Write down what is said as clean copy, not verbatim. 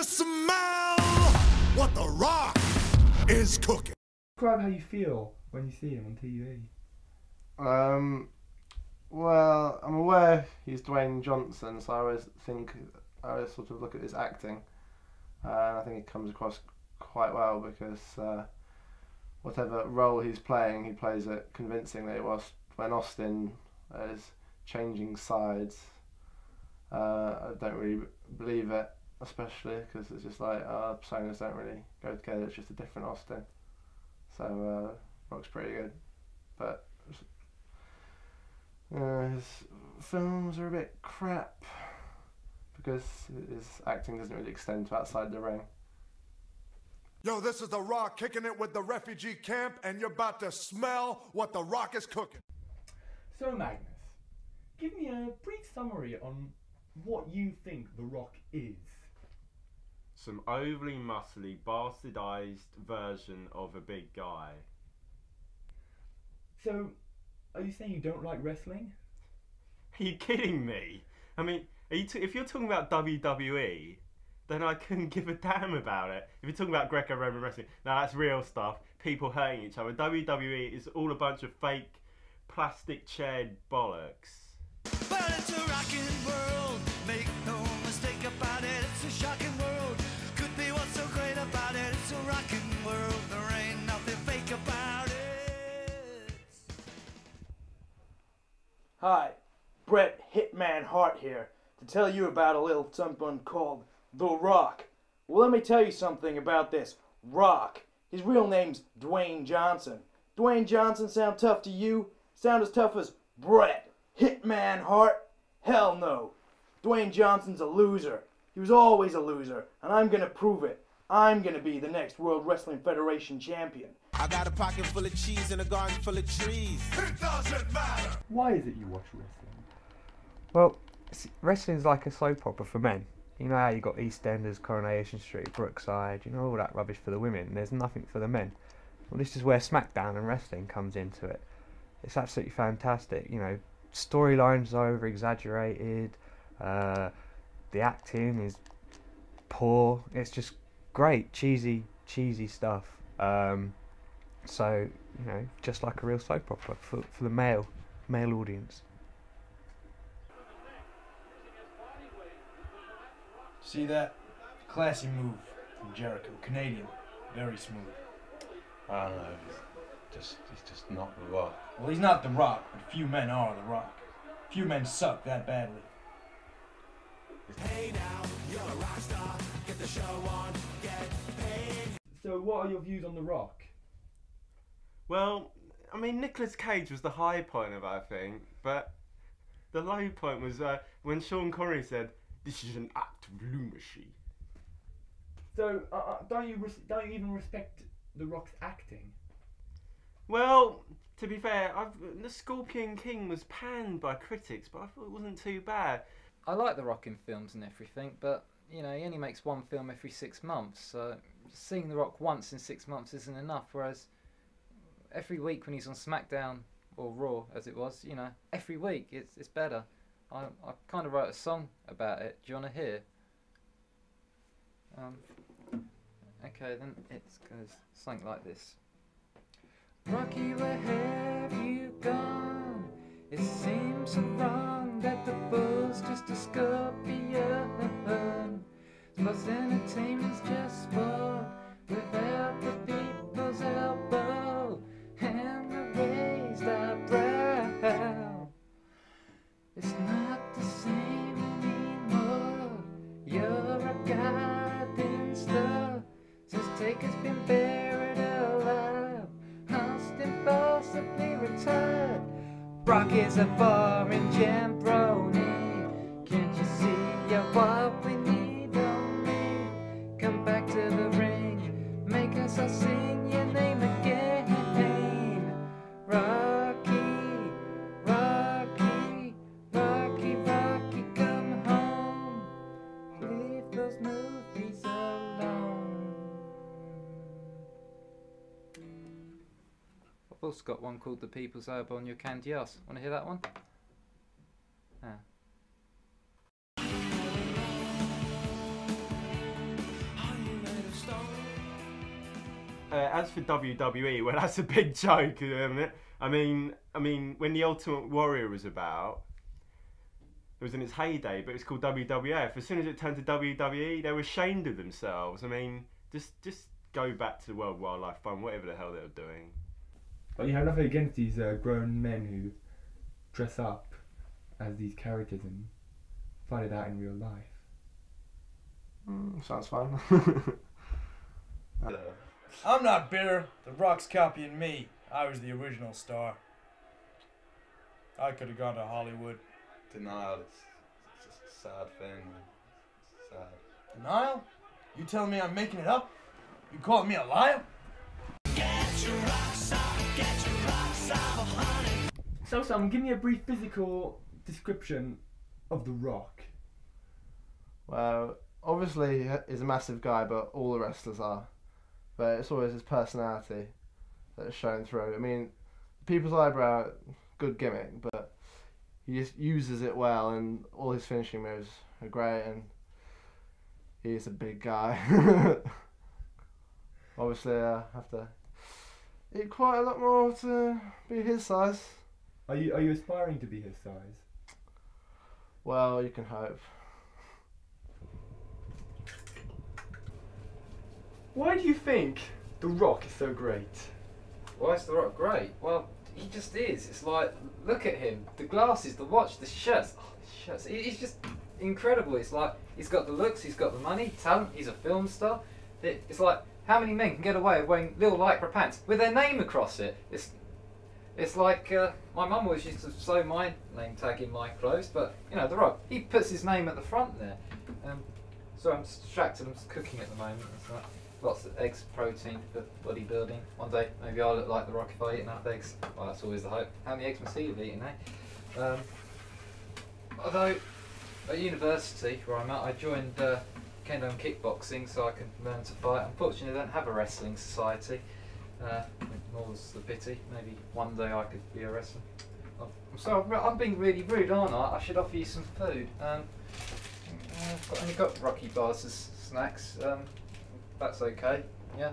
smell what the Rock is cooking. Describe how you feel when you see him on TV. Well, I'm aware he's Dwayne Johnson, so I always sort of look at his acting, and I think he comes across quite well because whatever role he's playing, he plays it convincingly. Whilst when Austin is changing sides, I don't really believe it, especially because it's just like personas don't really go together. It's just a different Austin. So Rock's pretty good, but his films are a bit crap because his acting doesn't really extend to outside the ring. Yo, this is The Rock kicking it with the refugee camp, and you're about to smell what the Rock is cooking. So Magnus, give me a brief summary on what you think The Rock is. Some overly muscly, bastardized version of a big guy. So, are you saying you don't like wrestling? Are you kidding me? I mean, if you're talking about WWE, then I couldn't give a damn about it. If you're talking about Greco-Roman wrestling, now that's real stuff. People hurting each other. WWE is all a bunch of fake, plastic-chaired bollocks. But it's a rockin' world, make no mistake about it. It's a shocking world, could be what's so great about it. It's a rockin' world, there ain't nothing fake about it. Hi, Bret Hitman Hart here to tell you about a little something called The Rock. Well, let me tell you something about this Rock. His real name's Dwayne Johnson. Dwayne Johnson sound tough to you? Sound as tough as Bret Hitman Hart? Hell no. Dwayne Johnson's a loser. He was always a loser, and I'm gonna prove it. I'm gonna be the next World Wrestling Federation champion. I got a pocket full of cheese and a garden full of trees. It doesn't matter. Why is it you watch wrestling? Well, wrestling's like a soap opera for men. You know how you got EastEnders, Coronation Street, Brookside, you know, all that rubbish for the women. There's nothing for the men. Well, this is where SmackDown and wrestling comes into it. It's absolutely fantastic. You know, storylines are over-exaggerated. The acting is poor. It's just great, cheesy stuff. So, you know, just like a real soap opera for the male audience. See that? Classy move from Jericho. Canadian. Very smooth. I don't know, he's just not The Rock. Well, he's not The Rock, but few men are The Rock. Few men suck that badly. Hey now, you're a rock star, get the show on, get paid. So what are your views on The Rock? Well, I mean, Nicolas Cage was the high point of it, I think, but the low point was when Sean Connery said, "This is an act of lunacy." So don't you even respect The Rock's acting? Well, to be fair, the Scorpion King was panned by critics, but I thought it wasn't too bad. I like The Rock in films and everything, but you know, he only makes one film every 6 months, so seeing The Rock once in 6 months isn't enough, whereas every week when he's on SmackDown, or Raw as it was, you know, every week it's better. I kind of wrote a song about it. Do you want to hear? Okay, then it goes something like this. Rocky, where have you gone? It seems so wrong that the bull's just a scorpion. Sports entertainment's just sport without the people's elbow and the raised eyebrow. It's not the same anymore. You're a goddamn star. Since Taker's been buried alive, Austin possibly retired. Brock is a boring jambroni. Can't you see what we need on me? Come back to the ring, make us all sing your name again. Rocky, Rocky, Rocky, Rocky, come home. Leave those movies alone. I've also got one called The People's Herb on Your Candy Ass. Want to hear that one? for WWE, well, that's a big joke, isn't it? I mean, when the Ultimate Warrior was about, it was in its heyday, but it's called WWF. As soon as it turned to WWE, they were ashamed of themselves. I mean, just go back to World Wildlife Fund, whatever the hell they were doing. But you have nothing against these grown men who dress up as these characters and find it out in real life. Sounds fun. I'm not bitter. The Rock's copying me. I was the original star. I could have gone to Hollywood. Denial, it's just a sad thing, man. It's sad. Denial? You telling me I'm making it up? You calling me a liar? So Sam, give me a brief physical description of The Rock. Well, obviously he's a massive guy, but all the wrestlers are. But it's always his personality that is shown through. I mean, People's Eyebrow, good gimmick, but he just uses it well, and all his finishing moves are great, and he's a big guy. Obviously, I have to eat quite a lot more to be his size. Are you aspiring to be his size? Well, you can hope. Why do you think The Rock is so great? Why is The Rock great? Well, he just is. It's like, look at him. The glasses, the watch, the shirts. Oh, the shirts. He's just incredible. It's like, he's got the looks, he's got the money, talent, he's a film star. It's like, how many men can get away with wearing little lycra pants with their name across it? It's like, my mum always used to sew my name tag in my clothes, but, you know, The Rock, he puts his name at the front there. So I'm distracted, I'm just cooking at the moment. It's like, lots of eggs, protein for bodybuilding. One day, maybe I'll look like The Rock if I eat enough eggs. Well, that's always the hope. How many eggs must he have eaten, eh? Although, at university where I'm at, I joined kendo and kickboxing so I can learn to fight. Unfortunately, I don't have a wrestling society. More's the pity. Maybe one day I could be a wrestler. I'm sorry, I'm being really rude, aren't I? I should offer you some food. I've only got Rocky bars as snacks. That's okay. Yeah.